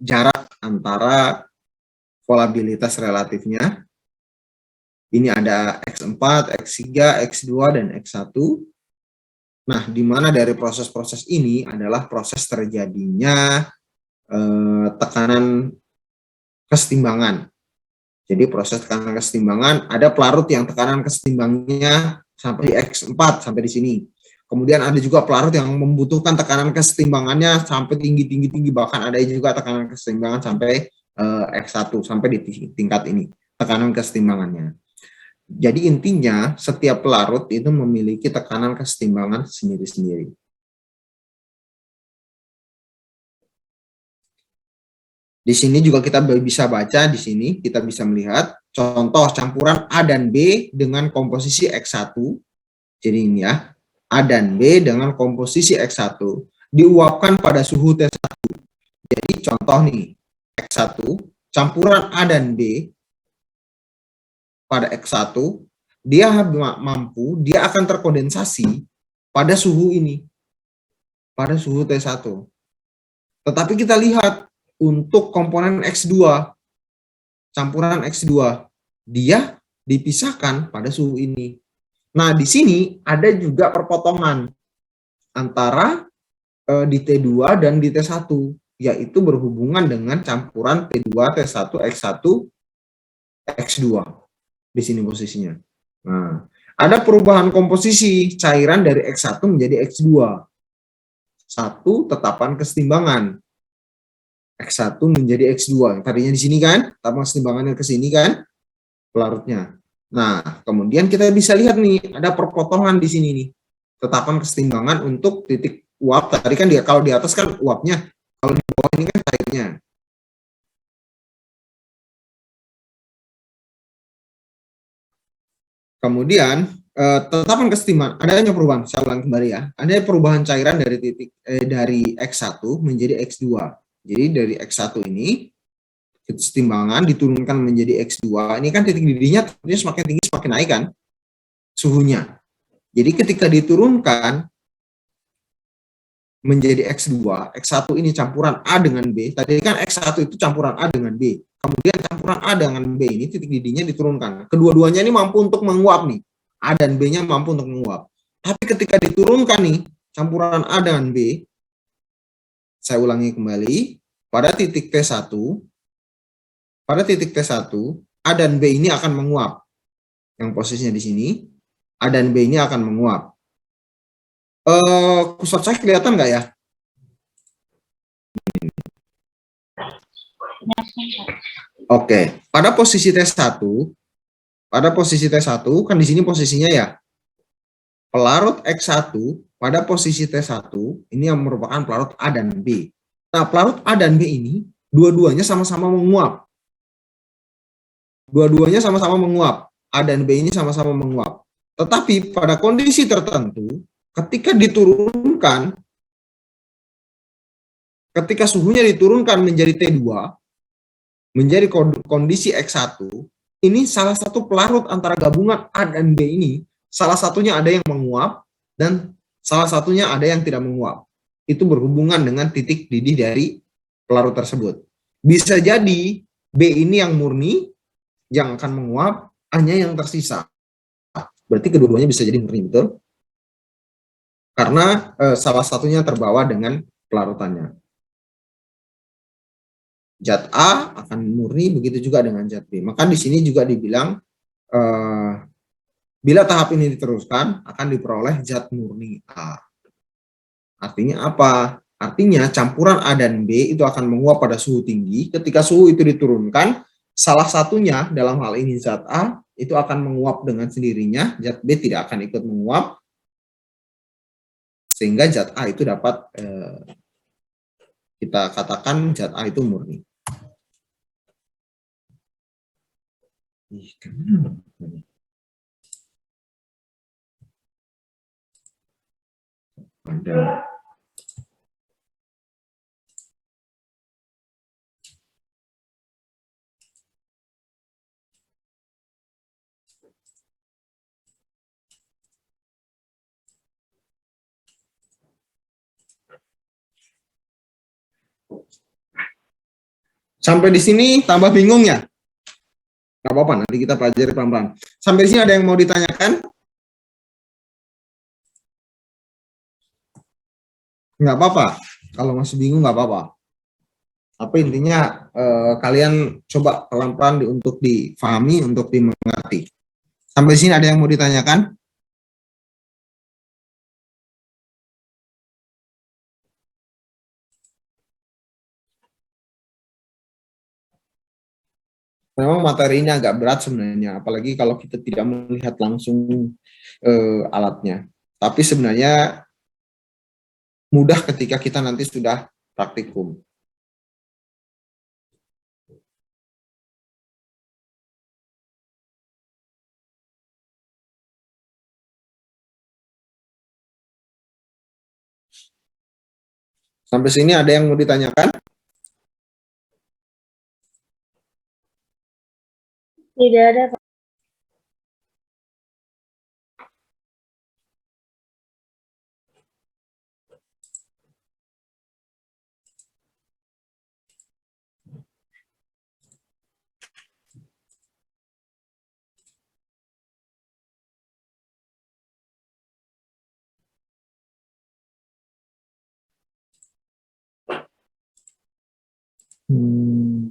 jarak antara volabilitas relatifnya. Ini ada X4, X3, X2, dan X1. Nah, di mana dari proses-proses ini adalah proses terjadinya tekanan kesetimbangan. Jadi proses tekanan kesetimbangan, ada pelarut yang tekanan kesetimbangannya sampai di X4, sampai di sini. Kemudian ada juga pelarut yang membutuhkan tekanan kesetimbangannya sampai tinggi, bahkan ada juga tekanan kesetimbangan sampai X1, sampai di tingkat ini, tekanan kesetimbangannya. Jadi intinya, setiap pelarut itu memiliki tekanan kesetimbangan sendiri-sendiri. Di sini juga kita bisa baca, di sini kita bisa melihat contoh campuran A dan B dengan komposisi X1. Jadi ini ya, A dan B dengan komposisi X1 diuapkan pada suhu T1. Jadi contoh nih, X1, campuran A dan B pada X1, dia mampu, dia akan terkondensasi pada suhu ini, pada suhu T1. Tetapi kita lihat, untuk komponen X2, campuran X2, dia dipisahkan pada suhu ini. Nah, di sini ada juga perpotongan antara di T2 dan di T1, yaitu berhubungan dengan campuran T2, T1, X1, X2. Di sini posisinya. Nah, ada perubahan komposisi cairan dari X1 menjadi X2. Satu tetapan kesetimbangan. X1 menjadi X2. Tadinya di sini kan, tetapan kesetimbangannya ke sini kan, pelarutnya. Nah, kemudian kita bisa lihat nih, ada perpotongan di sini nih. Tetapan kesetimbangan untuk titik uap. Tadi kan dia kalau di atas kan uapnya, kalau di bawah ini kan cairnya. Kemudian tetapan kesetimbangan, adanya perubahan, saya ulang kembali ya, ada perubahan cairan dari dari X1 menjadi X2. Jadi dari X1 ini kesetimbangan diturunkan menjadi X2. Ini kan titik didihnya semakin tinggi semakin naik kan suhunya. Jadi ketika diturunkan menjadi X2, X1 ini campuran A dengan B. Tadi kan X1 itu campuran A dengan B. Kemudian campuran A dengan B ini titik didihnya diturunkan. Kedua-duanya ini mampu untuk menguap nih. A dan B-nya mampu untuk menguap. Tapi ketika diturunkan nih campuran A dengan B, saya ulangi kembali, pada titik T1, A dan B ini akan menguap. Yang posisinya di sini, A dan B ini akan menguap. Kusat saya kelihatan nggak ya? Oke, pada posisi T1, kan di sini posisinya ya, pelarut X1 pada posisi T1, ini yang merupakan pelarut A dan B. Nah, pelarut A dan B ini, dua-duanya sama-sama menguap. Dua-duanya sama-sama menguap. A dan B ini sama-sama menguap. Tetapi pada kondisi tertentu, ketika diturunkan, ketika suhunya diturunkan menjadi T2, menjadi kondisi X1, ini salah satu pelarut antara gabungan A dan B ini, salah satunya ada yang menguap, dan salah satunya ada yang tidak menguap. Itu berhubungan dengan titik didih dari pelarut tersebut. Bisa jadi B ini yang murni, yang akan menguap, A-nya yang tersisa. Berarti kedua-duanya bisa jadi murni, betul? Karena salah satunya terbawa dengan pelarutannya. Zat A akan murni, begitu juga dengan zat B. Maka di sini juga dibilang bila tahap ini diteruskan akan diperoleh zat murni A. Artinya apa? Artinya campuran A dan B itu akan menguap pada suhu tinggi. Ketika suhu itu diturunkan, salah satunya dalam hal ini zat A itu akan menguap dengan sendirinya, zat B tidak akan ikut menguap, sehingga zat A itu dapat kita katakan zat A itu murni. Ada Sampai di sini tambah bingung ya? Nggak apa-apa, nanti kita pelajari pelan-pelan. Sampai di sini ada yang mau ditanyakan? Nggak apa-apa. Kalau masih bingung nggak apa-apa. Tapi intinya kalian coba pelan-pelan untuk difahami, untuk dimengerti. Sampai sini ada yang mau ditanyakan? Memang materi ini agak berat sebenarnya, apalagi kalau kita tidak melihat langsung alatnya. Tapi sebenarnya mudah ketika kita nanti sudah praktikum. Sampai sini ada yang mau ditanyakan? Tidak ada, Pak. Hmm.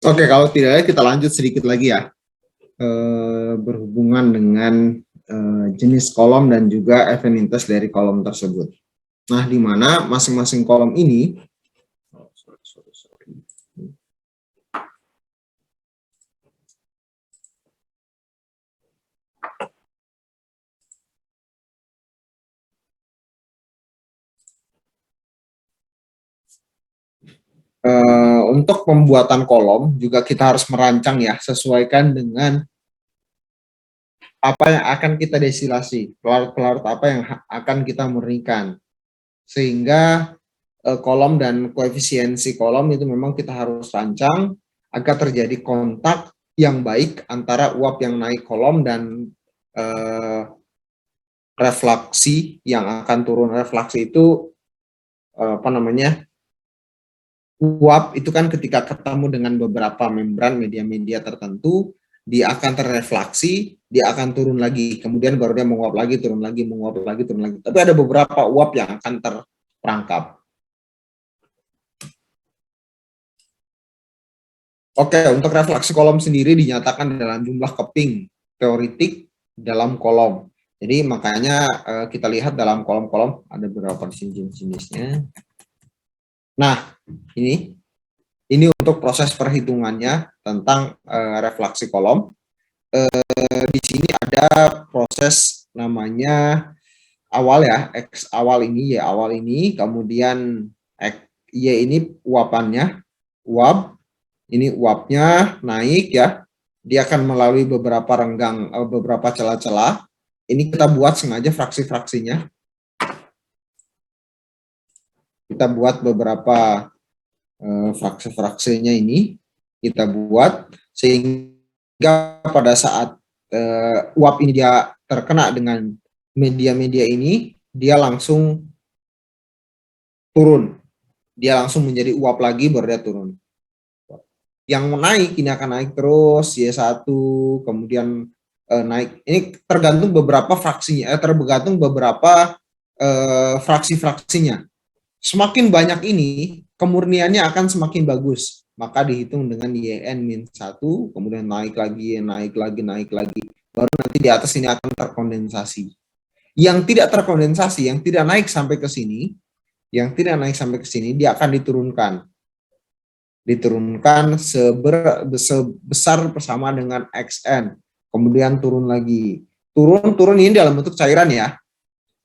Oke, kalau tidak ada kita lanjut sedikit lagi ya. Berhubungan dengan jenis kolom dan juga event interest dari kolom tersebut. Nah, di mana masing-masing kolom ini untuk pembuatan kolom juga kita harus merancang ya, sesuaikan dengan apa yang akan kita destilasi, pelarut-pelarut apa yang akan kita murnikan. Sehingga kolom dan koefisiensi kolom itu memang kita harus rancang agar terjadi kontak yang baik antara uap yang naik kolom dan refleksi yang akan turun. Refleksi itu apa namanya, uap itu kan ketika ketemu dengan beberapa membran media-media tertentu, dia akan terrefleksi, dia akan turun lagi, kemudian baru dia menguap lagi, turun lagi, menguap lagi, turun lagi. Tapi ada beberapa uap yang akan terperangkap. Oke, untuk refleksi kolom sendiri dinyatakan dalam jumlah keping teoretik dalam kolom. Jadi makanya kita lihat dalam kolom-kolom ada beberapa jenis-jenisnya. Nah, ini untuk proses perhitungannya tentang refleksi kolom. Di sini ada proses namanya awal ya, X awal ini, Y awal ini, kemudian Y ini uapannya, uap. Ini uapnya naik ya, dia akan melalui beberapa renggang, beberapa celah-celah. Ini kita buat sengaja fraksi-fraksinya. Kita buat beberapa fraksi-fraksinya ini, kita buat sehingga pada saat uap ini dia terkena dengan media-media ini, dia langsung turun. Dia langsung menjadi uap lagi, baru dia turun. Yang naik ini akan naik terus, Y1, kemudian naik. Ini tergantung beberapa fraksinya, tergantung beberapa fraksi-fraksinya. Semakin banyak ini, kemurniannya akan semakin bagus. Maka dihitung dengan YN-1, kemudian naik lagi, naik lagi, naik lagi. Baru nanti di atas ini akan terkondensasi. Yang tidak terkondensasi, yang tidak naik sampai ke sini, dia akan diturunkan sebesar bersama dengan XN, kemudian turun lagi, turun ini dalam bentuk cairan ya,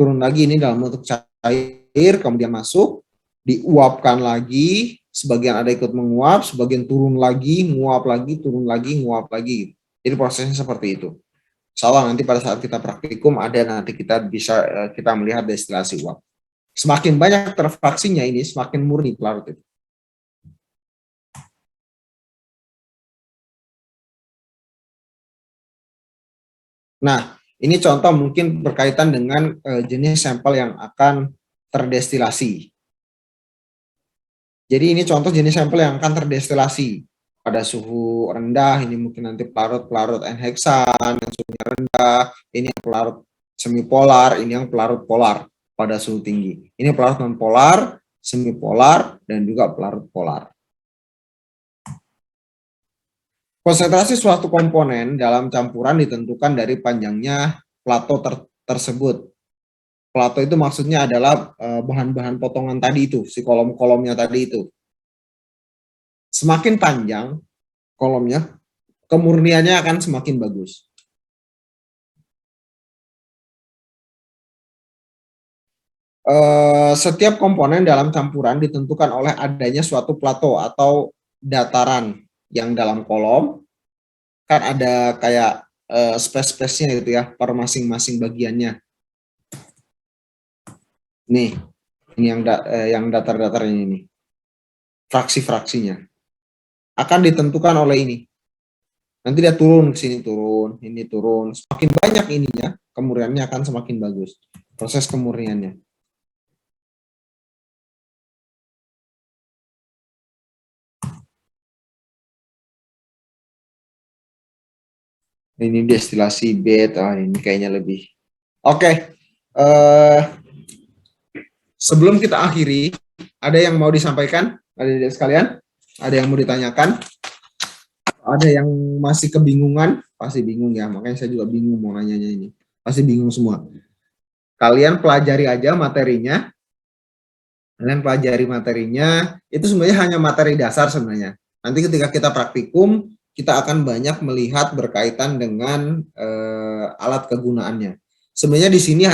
turun lagi ini dalam bentuk cair, kemudian masuk, diuapkan lagi, sebagian ada ikut menguap, sebagian turun lagi, nguap lagi, turun lagi, nguap lagi. Jadi prosesnya seperti itu. Insya Allah nanti pada saat kita praktikum ada, nanti kita bisa kita melihat destilasi uap. Semakin banyak terfraksinya ini, semakin murni pelarut itu. Nah, ini contoh mungkin berkaitan dengan jenis sampel yang akan terdestilasi. Jadi ini contoh jenis sampel yang akan terdestilasi pada suhu rendah. Ini mungkin nanti pelarut N-heksan yang suhunya rendah. Ini yang pelarut semipolar, ini yang pelarut polar pada suhu tinggi. Ini pelarut non-polar, semipolar, dan juga pelarut polar. Konsentrasi suatu komponen dalam campuran ditentukan dari panjangnya plato tersebut. Plato itu maksudnya adalah bahan-bahan potongan tadi itu, si kolom-kolomnya tadi itu. Semakin panjang kolomnya, kemurniannya akan semakin bagus. Setiap komponen dalam campuran ditentukan oleh adanya suatu plato atau dataran yang dalam kolom, kan ada kayak space-space-nya gitu ya, per masing-masing bagiannya. Nih, ini yang datar-datar ini, fraksi-fraksinya akan ditentukan oleh ini. Nanti dia turun ke sini, turun, ini turun. Semakin banyak ininya, kemurniannya akan semakin bagus. Proses kemurniannya. Ini destilasi beta, ini kayaknya lebih. Oke. Sebelum kita akhiri, ada yang mau disampaikan? Ada sekalian? Ada yang mau ditanyakan? Ada yang masih kebingungan? Pasti bingung ya, makanya saya juga bingung mau nanyanya ini. Pasti bingung semua. Kalian pelajari aja materinya. Kalian pelajari materinya, itu sebenarnya hanya materi dasar sebenarnya. Nanti ketika kita praktikum, kita akan banyak melihat berkaitan dengan alat kegunaannya. Sebenarnya di sini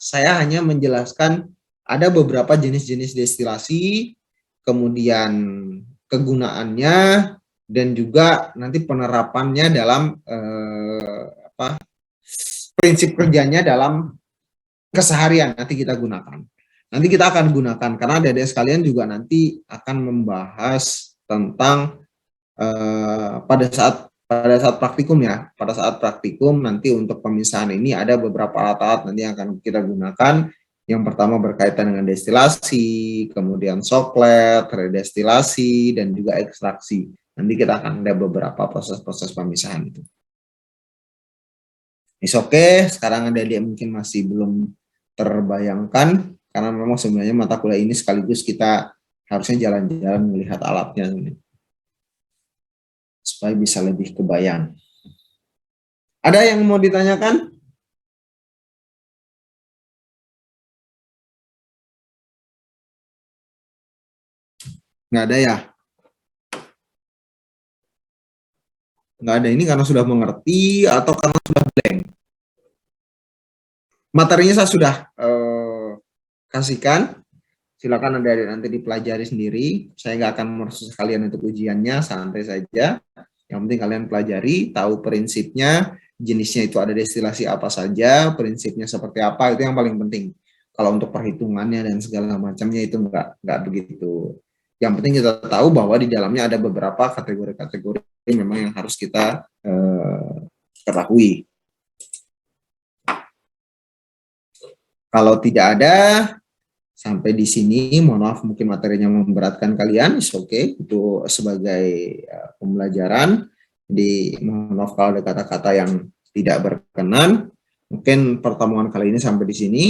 saya hanya menjelaskan ada beberapa jenis-jenis destilasi, kemudian kegunaannya, dan juga nanti penerapannya dalam prinsip kerjanya dalam keseharian nanti kita gunakan. Nanti kita akan gunakan karena adik-adik sekalian juga nanti akan membahas tentang pada saat praktikum ya. Pada saat praktikum nanti untuk pemisahan ini ada beberapa alat-alat nanti yang akan kita gunakan. Yang pertama berkaitan dengan destilasi, kemudian soklet, redestilasi, dan juga ekstraksi. Nanti kita akan ada beberapa proses-proses pemisahan itu. Oke, sekarang adik-adik mungkin masih belum terbayangkan, karena memang sebenarnya mata kuliah ini sekaligus kita harusnya jalan-jalan melihat alatnya, supaya bisa lebih kebayang. Ada yang mau ditanyakan? Nggak ada ya? Nggak ada, ini karena sudah mengerti atau karena sudah blank? Materinya saya sudah kasihkan, silakan adik-adik nanti dipelajari sendiri. Saya nggak akan mersus kalian untuk ujiannya, santai saja. Yang penting kalian pelajari, tahu prinsipnya, jenisnya itu ada destilasi apa saja, prinsipnya seperti apa, itu yang paling penting. Kalau untuk perhitungannya dan segala macamnya itu nggak begitu. Yang penting kita tahu bahwa di dalamnya ada beberapa kategori-kategori memang yang harus kita ketahui. Kalau tidak ada, sampai di sini, mohon maaf mungkin materinya memberatkan kalian, oke, itu sebagai pembelajaran. Jadi mohon maaf kalau ada kata-kata yang tidak berkenan. Mungkin pertemuan kali ini sampai di sini.